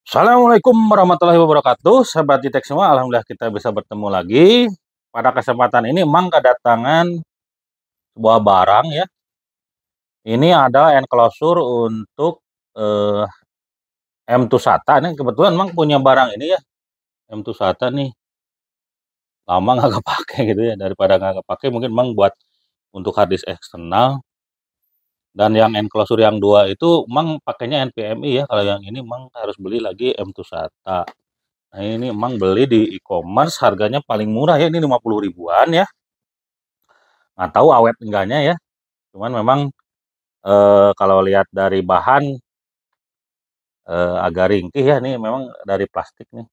Assalamualaikum warahmatullahi wabarakatuh, sahabat Jitek semua. Alhamdulillah kita bisa bertemu lagi. Pada kesempatan ini Mang kedatangan sebuah barang ya. Ini ada enclosure untuk eh, M2 SATA nih. Kebetulan Mang punya barang ini ya, M2 SATA nih. Lama nggak kepake gitu ya. Daripada nggak kepake mungkin Mang buat untuk hard disk eksternal. Dan yang enclosure yang dua itu Mang pakainya NVMe ya. Kalau yang ini Mang harus beli lagi M2 SATA. Nah ini emang beli di e-commerce harganya paling murah ya, ini 50 ribuan ya. Nggak tahu awet enggaknya ya. Cuman memang kalau lihat dari bahan agak ringkih ya, ini memang dari plastik nih.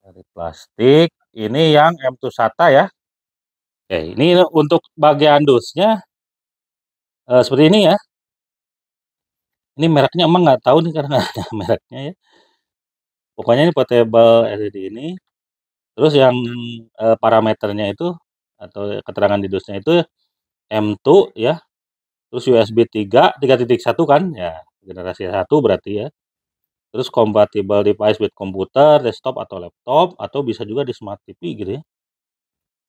Dari plastik. Ini yang M2 SATA ya. Oke, ini untuk bagian dusnya seperti ini ya. Ini mereknya emang nggak tahu nih karena nggak ada mereknya ya. Pokoknya ini portable LED ini. Terus yang parameternya itu atau keterangan di dusnya itu M2 ya. Terus USB 3.1 kan ya, generasi 1 berarti ya. Terus compatible device with komputer, desktop atau laptop atau bisa juga di smart TV gitu ya.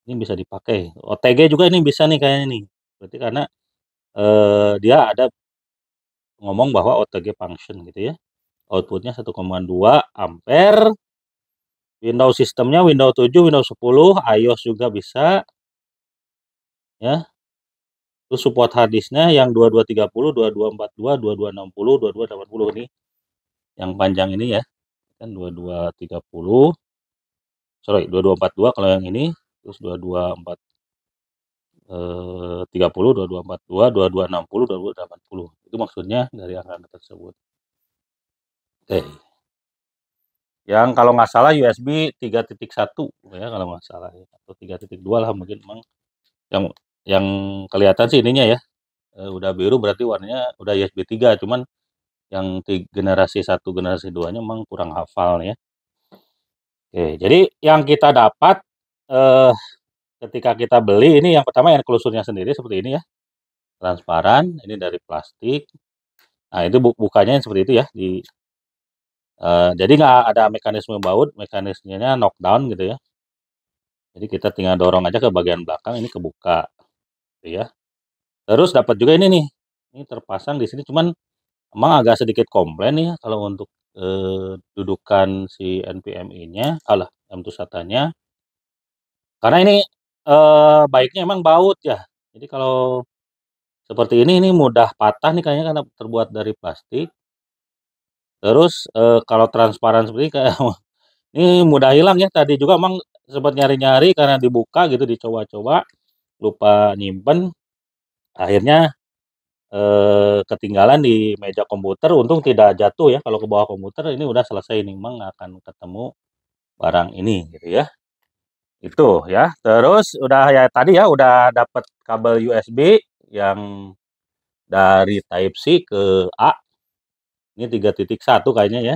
Ini bisa dipakai. OTG juga ini bisa nih kayaknya nih. Berarti karena dia ada ngomong bahwa OTG function gitu ya. Outputnya 1,2 ampere. Windows sistemnya Windows 7, Windows 10, iOS juga bisa ya. Terus support hard disknya yang 2230, 2242, 2260, 2280 ini yang panjang ini ya. Kan 2230, sorry 2242 kalau yang ini, terus 2240, 2242, 2260, 2280. Itu maksudnya dari angka tersebut. Oke. Yang kalau nggak salah USB 3.1 ya kalau nggak salah ya. Atau 3.2 lah mungkin memang yang yang kelihatan sih ininya ya. Udah biru berarti warnanya udah USB 3, cuman yang generasi 1 generasi 2-nya memang kurang hafal ya. Oke, jadi yang kita dapat eh, ketika kita beli ini yang pertama enclosure-nya sendiri seperti ini ya, transparan, ini dari plastik. Nah itu bukanya seperti itu ya. Jadi nggak ada mekanisme baut, mekanismenya knockdown gitu ya. Jadi kita tinggal dorong aja ke bagian belakang, ini kebuka, gitu ya. Terus dapat juga ini nih, ini terpasang di sini, cuman emang agak sedikit komplain ya kalau untuk dudukan si NVMe-nya, M2 SATA-nya. Karena ini baiknya emang baut ya. Jadi kalau seperti ini mudah patah nih kayaknya karena terbuat dari plastik. Terus kalau transparan seperti kayak ini mudah hilang ya. Tadi juga emang sempat nyari-nyari karena dibuka gitu dicoba-coba lupa nyimpen. Akhirnya ketinggalan di meja komputer. Untung tidak jatuh ya. Kalau ke bawah komputer ini udah selesai nih, emang akan ketemu barang ini gitu ya. Itu ya. Terus udah ya tadi ya udah dapat kabel USB yang dari Type C ke A. Ini 3.1 kayaknya ya.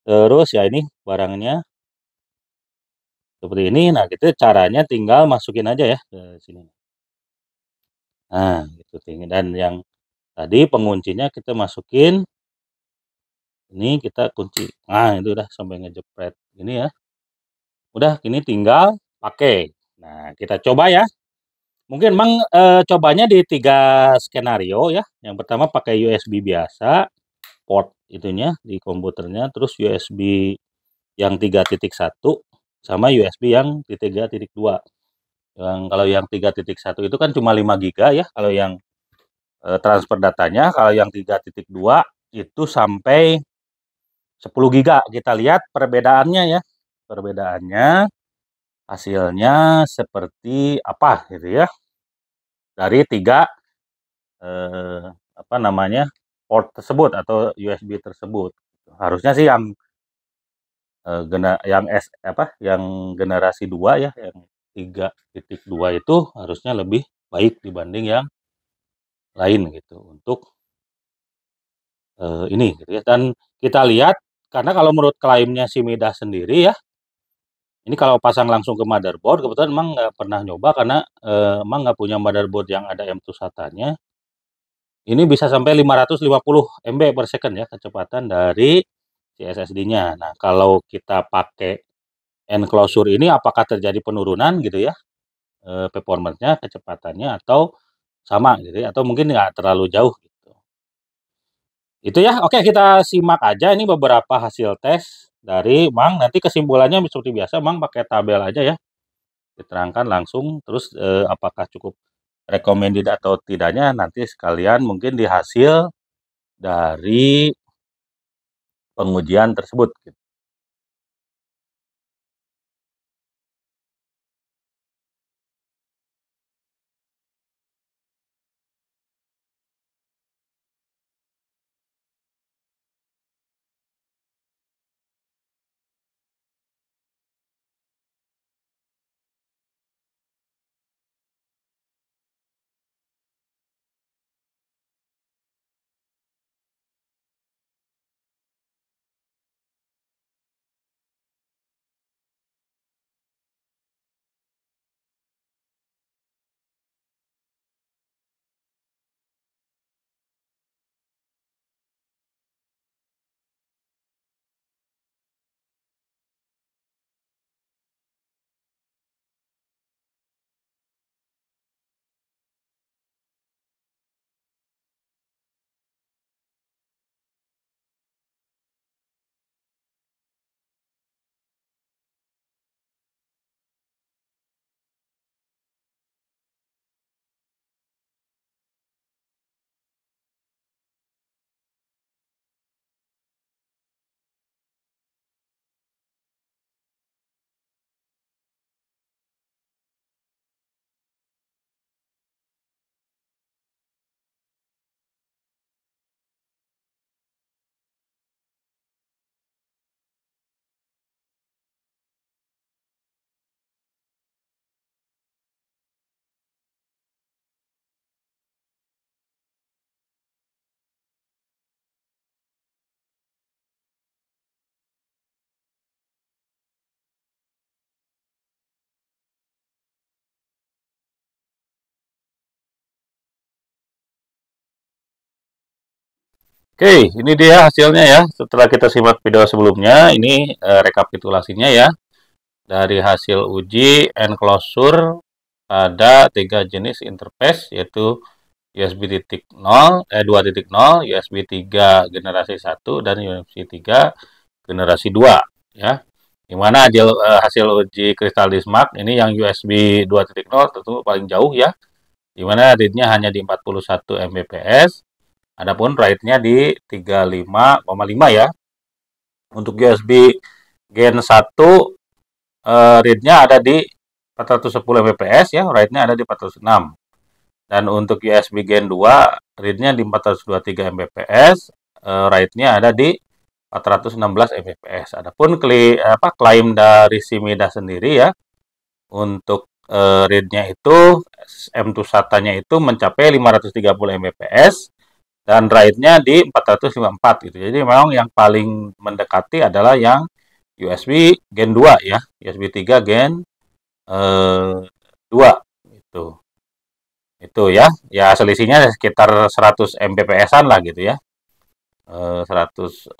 Terus ya ini barangnya seperti ini. Nah, gitu caranya tinggal masukin aja ya ke sini. Nah, gitu tinggal dan yang tadi penguncinya kita masukin. Ini kita kunci. Nah, itu udah sampai ngejepret ini ya. Udah, ini tinggal pakai. Nah, kita coba ya. Mungkin Mang cobanya di 3 skenario ya. Yang pertama pakai USB biasa, port itunya di komputernya, terus USB yang 3.1 sama USB yang 3.2. Yang kalau yang 3.1 itu kan cuma 5 giga ya kalau yang transfer datanya, kalau yang 3.2 itu sampai 10 giga. Kita lihat perbedaannya ya. Perbedaannya hasilnya seperti apa gitu ya. Dari tiga apa namanya port tersebut atau USB tersebut. Harusnya sih yang yang generasi 2 ya, yang 3.2 itu harusnya lebih baik dibanding yang lain gitu untuk ini gitu ya. Dan kita lihat karena kalau menurut klaimnya si Midas sendiri ya, ini kalau pasang langsung ke motherboard kebetulan emang nggak pernah nyoba karena emang nggak punya motherboard yang ada M2 SATA-nya. Ini bisa sampai 550 MB per second ya kecepatan dari si SSD-nya. Nah, kalau kita pakai enclosure ini apakah terjadi penurunan gitu ya, performance-nya, kecepatannya atau sama gitu ya, atau mungkin nggak terlalu jauh gitu. Itu ya, oke kita simak aja ini beberapa hasil tes dari Mang, nanti kesimpulannya seperti biasa Mang pakai tabel aja ya, diterangkan langsung, terus, apakah cukup recommended atau tidaknya nanti sekalian mungkin di hasil dari pengujian tersebut gitu. Oke, ini dia hasilnya ya. Setelah kita simak video sebelumnya, ini rekapitulasinya ya. Dari hasil uji enclosure ada 3 jenis interface yaitu USB 2.0, USB 3 generasi 1 dan USB 3 generasi 2 ya. Dimana hasil uji Crystal Disk Mark ini yang USB 2.0 tentu paling jauh ya. Dimana read-nya hanya di 41 Mbps. Adapun write-nya di 35,5 ya. Untuk USB Gen 1 read-nya ada di 410 Mbps ya, write-nya ada di 406. Dan untuk USB Gen 2 read-nya di 423 Mbps, write-nya ada di 416 Mbps. Adapun klaim dari si Mida sendiri ya, untuk read-nya itu M2 SATA-nya itu mencapai 530 Mbps dan write-nya di 454 gitu. Jadi memang yang paling mendekati adalah yang USB Gen 2 ya, USB 3 Gen 2 itu. Itu ya. Ya selisihnya sekitar 100 Mbps-an lah gitu ya. 100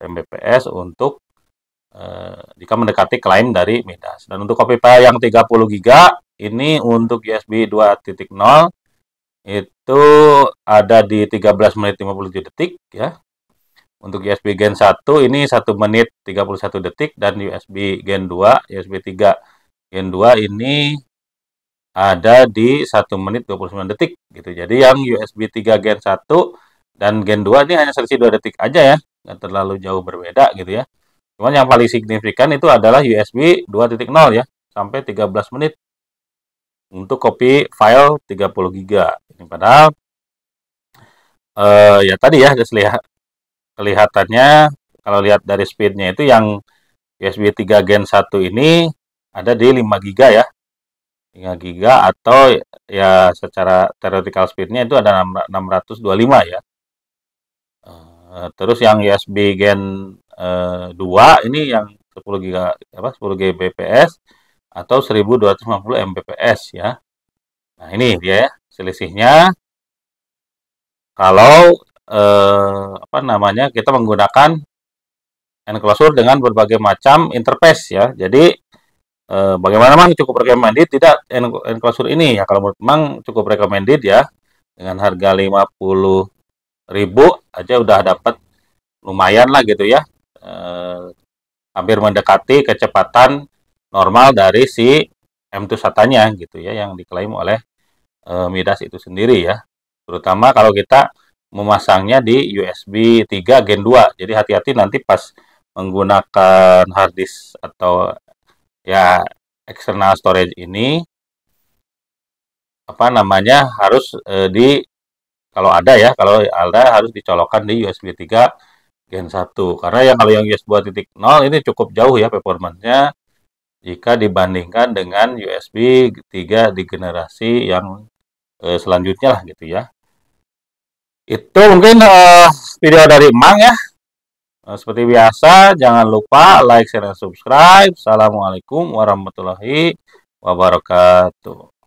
Mbps untuk jika mendekati klaim dari Midas. Dan untuk copy file yang 30 GB ini untuk USB 2.0 itu ada di 13 menit 57 detik ya. Untuk USB Gen 1 ini 1 menit 31 detik dan USB Gen 2, USB 3 Gen 2 ini ada di 1 menit 29 detik gitu. Jadi yang USB 3 Gen 1 dan Gen 2 ini hanya selisih 2 detik aja ya. Nggak terlalu jauh berbeda gitu ya. Cuman yang paling signifikan itu adalah USB 2.0 ya. Sampai 13 menit untuk copy file 30 GB. Ini padahal ya tadi ya kelihatannya kalau lihat dari speednya itu yang USB 3 Gen 1 ini ada di 5 GB ya. 5 GB atau ya secara theoretical speednya itu ada 625 ya. Terus yang USB Gen 2 ini yang 10 GB 10 Gbps atau 1250 Mbps ya. Nah, ini dia ya selisihnya. kalau apa namanya, kita menggunakan enclosure dengan berbagai macam interface ya. Jadi bagaimana Mang, cukup recommended tidak enclosure ini ya? Kalau menurut Mang cukup recommended ya, dengan harga 50.000 aja udah dapat lumayan lah gitu ya, hampir mendekati kecepatan normal dari si M2 SATA-nya gitu ya, yang diklaim oleh Midas itu sendiri ya. Terutama kalau kita memasangnya di USB 3 Gen 2. Jadi hati-hati nanti pas menggunakan hard disk atau ya external storage ini, apa namanya, harus kalau ada harus dicolokkan di USB 3 Gen 1. Karena yang kalau yang USB 2.0 ini cukup jauh ya performanya jika dibandingkan dengan USB 3 di generasi yang selanjutnya lah gitu ya. Itu mungkin video dari Mang ya. Seperti biasa, jangan lupa like, share, dan subscribe. Assalamualaikum warahmatullahi wabarakatuh.